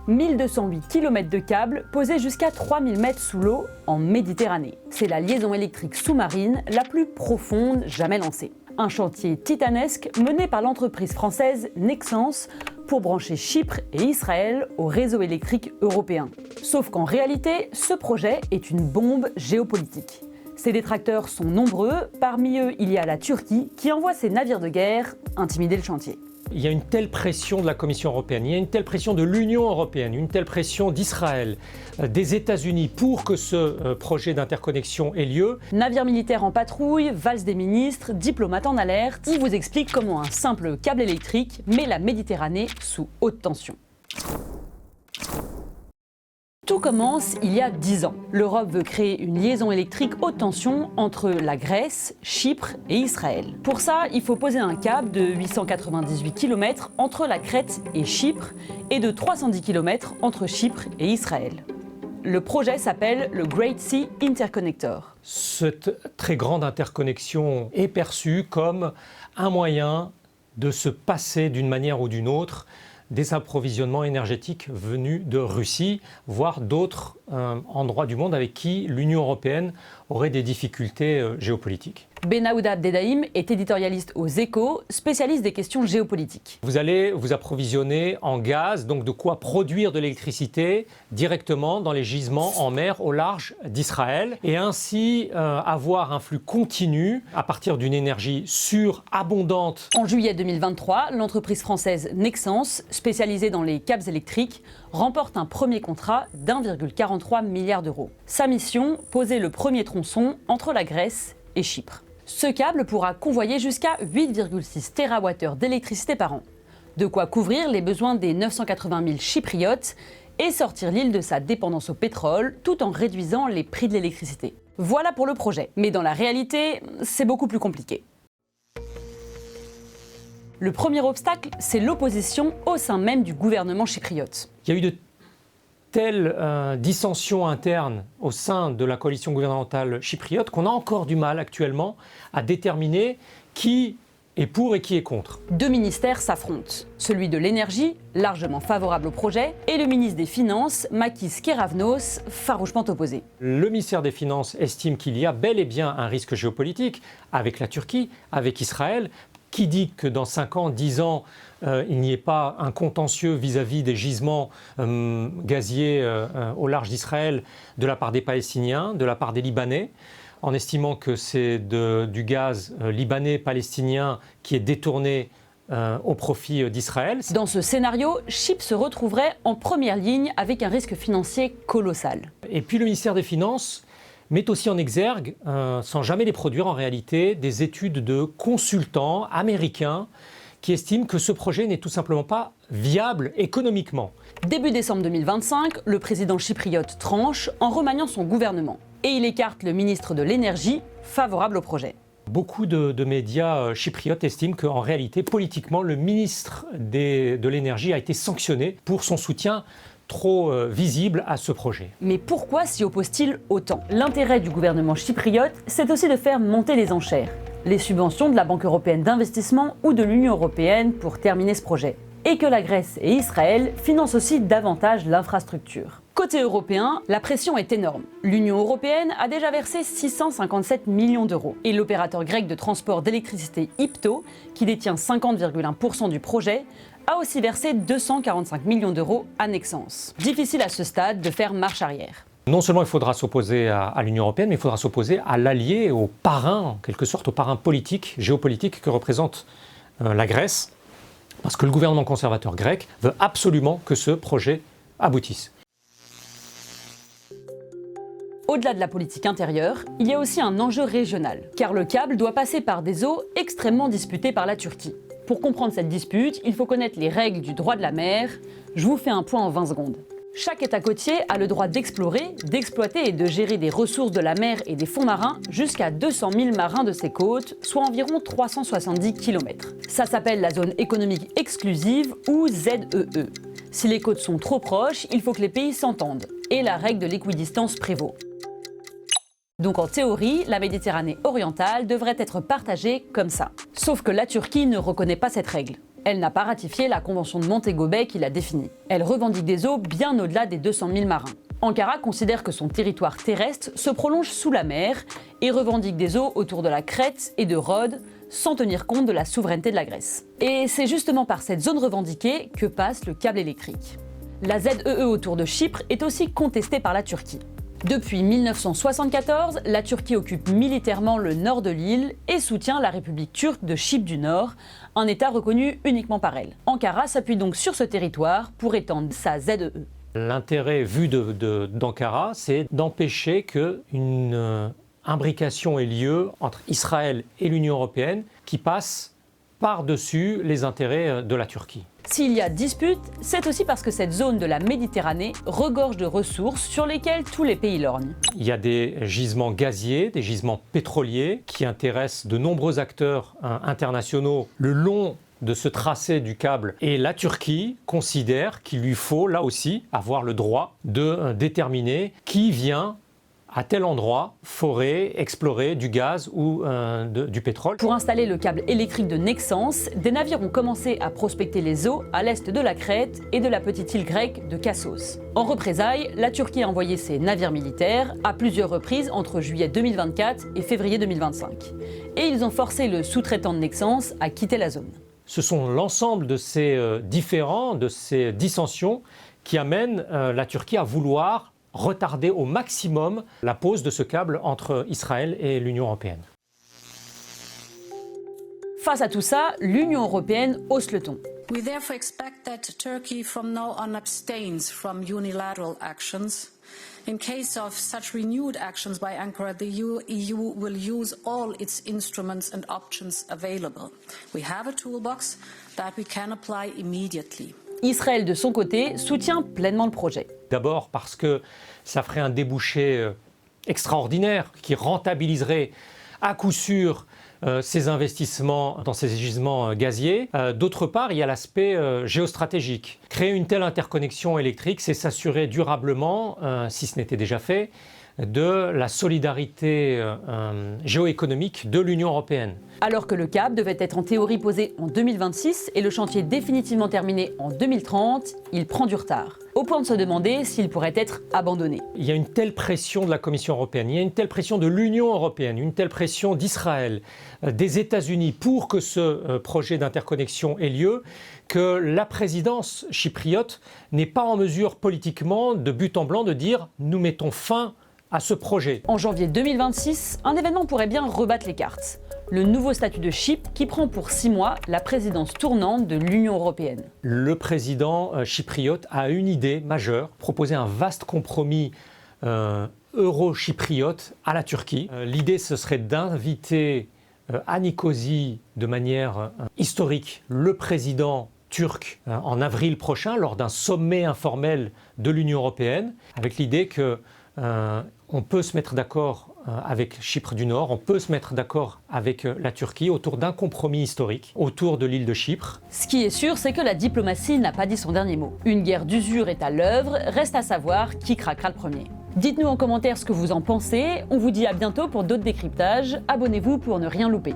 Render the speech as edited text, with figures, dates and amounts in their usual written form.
1208 km de câbles posés jusqu'à 3000 mètres sous l'eau en Méditerranée. C'est la liaison électrique sous-marine la plus profonde jamais lancée. Un chantier titanesque mené par l'entreprise française Nexans pour brancher Chypre et Israël au réseau électrique européen. Sauf qu'en réalité, ce projet est une bombe géopolitique. Ses détracteurs sont nombreux, parmi eux il y a la Turquie qui envoie ses navires de guerre intimider le chantier. Il y a une telle pression de la Commission européenne, il y a une telle pression de l'Union européenne, une telle pression d'Israël, des États-Unis pour que ce projet d'interconnexion ait lieu. Navires militaires en patrouille, valse des ministres, diplomates en alerte, on vous explique comment un simple câble électrique met la Méditerranée sous haute tension. Tout commence il y a 10 ans. L'Europe veut créer une liaison électrique haute tension entre la Grèce, Chypre et Israël. Pour ça, il faut poser un câble de 898 km entre la Crète et Chypre et de 310 km entre Chypre et Israël. Le projet s'appelle le Great Sea Interconnector. Cette très grande interconnexion est perçue comme un moyen de se passer d'une manière ou d'une autre des approvisionnements énergétiques venus de Russie, voire d'autres endroits du monde avec qui l'Union européenne aurait des difficultés géopolitiques. Benaouda Abdedaïm est éditorialiste aux Échos, spécialiste des questions géopolitiques. Vous allez vous approvisionner en gaz, donc de quoi produire de l'électricité directement dans les gisements en mer au large d'Israël et ainsi avoir un flux continu à partir d'une énergie sûre, abondante. En juillet 2023, l'entreprise française Nexans, spécialisée dans les câbles électriques, remporte un premier contrat d'1,43 milliard d'euros. Sa mission, poser le premier tronçon entre la Grèce et Chypre. Ce câble pourra convoyer jusqu'à 8,6 TWh d'électricité par an. De quoi couvrir les besoins des 980 000 chypriotes et sortir l'île de sa dépendance au pétrole tout en réduisant les prix de l'électricité. Voilà pour le projet. Mais dans la réalité, c'est beaucoup plus compliqué. Le premier obstacle, c'est l'opposition au sein même du gouvernement chypriote. Il y a eu de telles dissensions internes au sein de la coalition gouvernementale chypriote qu'on a encore du mal actuellement à déterminer qui est pour et qui est contre. Deux ministères s'affrontent. Celui de l'énergie, largement favorable au projet, et le ministre des Finances, Makis Keravnos, farouchement opposé. Le ministère des Finances estime qu'il y a bel et bien un risque géopolitique avec la Turquie, avec Israël. Qui dit que dans 5 ans, 10 ans, il n'y ait pas un contentieux vis-à-vis des gisements gaziers au large d'Israël de la part des Palestiniens, de la part des Libanais, en estimant que c'est du gaz libanais-palestinien qui est détourné au profit d'Israël. Dans ce scénario, Chypre se retrouverait en première ligne avec un risque financier colossal. Et puis le ministère des Finances met aussi en exergue, sans jamais les produire en réalité, des études de consultants américains qui estiment que ce projet n'est tout simplement pas viable économiquement. Début décembre 2025, le président chypriote tranche en remaniant son gouvernement. Et il écarte le ministre de l'Énergie, favorable au projet. Beaucoup de médias chypriotes estiment qu'en réalité, politiquement, le ministre de l'Énergie a été sanctionné pour son soutien trop visible à ce projet. Mais pourquoi s'y oppose-t-il autant? L'intérêt du gouvernement chypriote, c'est aussi de faire monter les enchères. Les subventions de la Banque européenne d'investissement ou de l'Union européenne pour terminer ce projet. Et que la Grèce et Israël financent aussi davantage l'infrastructure. Côté européen, la pression est énorme. L'Union européenne a déjà versé 657 millions d'euros. Et l'opérateur grec de transport d'électricité IPTO, qui détient 50,1% du projet, a aussi versé 245 millions d'euros à Nexans. Difficile à ce stade de faire marche arrière. Non seulement il faudra s'opposer à l'Union européenne, mais il faudra s'opposer à l'allié, au parrain, en quelque sorte, au parrain politique, géopolitique que représente la Grèce, parce que le gouvernement conservateur grec veut absolument que ce projet aboutisse. Au-delà de la politique intérieure, il y a aussi un enjeu régional, car le câble doit passer par des eaux extrêmement disputées par la Turquie. Pour comprendre cette dispute, il faut connaître les règles du droit de la mer. Je vous fais un point en 20 secondes. Chaque État côtier a le droit d'explorer, d'exploiter et de gérer des ressources de la mer et des fonds marins jusqu'à 200 000 marins de ses côtes, soit environ 370 km. Ça s'appelle la zone économique exclusive ou ZEE. Si les côtes sont trop proches, il faut que les pays s'entendent. Et la règle de l'équidistance prévaut. Donc en théorie, la Méditerranée orientale devrait être partagée comme ça. Sauf que la Turquie ne reconnaît pas cette règle. Elle n'a pas ratifié la convention de Montego Bay qui l'a définie. Elle revendique des eaux bien au-delà des 200 000 marins. Ankara considère que son territoire terrestre se prolonge sous la mer et revendique des eaux autour de la Crète et de Rhodes, sans tenir compte de la souveraineté de la Grèce. Et c'est justement par cette zone revendiquée que passe le câble électrique. La ZEE autour de Chypre est aussi contestée par la Turquie. Depuis 1974, la Turquie occupe militairement le nord de l'île et soutient la République turque de Chypre du Nord, un État reconnu uniquement par elle. Ankara s'appuie donc sur ce territoire pour étendre sa ZEE. L'intérêt vu d'Ankara, c'est d'empêcher qu'une imbrication ait lieu entre Israël et l'Union européenne qui passe par-dessus les intérêts de la Turquie. S'il y a dispute, c'est aussi parce que cette zone de la Méditerranée regorge de ressources sur lesquelles tous les pays lorgnent. Il y a des gisements gaziers, des gisements pétroliers qui intéressent de nombreux acteurs internationaux le long de ce tracé du câble. Et la Turquie considère qu'il lui faut, là aussi, avoir le droit de déterminer qui vient à tel endroit forer, explorer du gaz ou du pétrole. Pour installer le câble électrique de Nexans, des navires ont commencé à prospecter les eaux à l'est de la Crète et de la petite île grecque de Kassos. En représailles, la Turquie a envoyé ses navires militaires à plusieurs reprises entre juillet 2024 et février 2025. Et ils ont forcé le sous-traitant de Nexans à quitter la zone. Ce sont l'ensemble de ces différends, de ces dissensions qui amènent la Turquie à vouloir retarder au maximum la pose de ce câble entre Israël et l'Union européenne. Face à tout ça, l'Union européenne hausse le ton. We therefore expect that Turkey from now on abstains from unilateral actions. In case of such renewed actions by Ankara, the EU will use all its instruments and options available. We have a toolbox that we can apply immediately. Israël, de son côté, soutient pleinement le projet. D'abord parce que ça ferait un débouché extraordinaire qui rentabiliserait à coup sûr ces investissements dans ces gisements gaziers. D'autre part, il y a l'aspect géostratégique. Créer une telle interconnexion électrique, c'est s'assurer durablement, si ce n'était déjà fait, de la solidarité géoéconomique de l'Union européenne. Alors que le câble devait être en théorie posé en 2026 et le chantier définitivement terminé en 2030, il prend du retard. Au point de se demander s'il pourrait être abandonné. Il y a une telle pression de la Commission européenne, il y a une telle pression de l'Union européenne, une telle pression d'Israël, des États-Unis pour que ce projet d'interconnexion ait lieu, que la présidence chypriote n'est pas en mesure politiquement, de but en blanc, de dire « nous mettons fin à ce projet ». En janvier 2026, un événement pourrait bien rebattre les cartes. Le nouveau statut de Chypre qui prend pour 6 mois la présidence tournante de l'Union européenne. Le président chypriote a une idée majeure, proposer un vaste compromis euro-chypriote à la Turquie. L'idée, ce serait d'inviter à Nicosie de manière historique le président turc en avril prochain lors d'un sommet informel de l'Union européenne, avec l'idée que on peut se mettre d'accord avec Chypre du Nord, on peut se mettre d'accord avec la Turquie autour d'un compromis historique autour de l'île de Chypre. Ce qui est sûr, c'est que la diplomatie n'a pas dit son dernier mot. Une guerre d'usure est à l'œuvre, reste à savoir qui craquera le premier. Dites-nous en commentaire ce que vous en pensez, on vous dit à bientôt pour d'autres décryptages, abonnez-vous pour ne rien louper.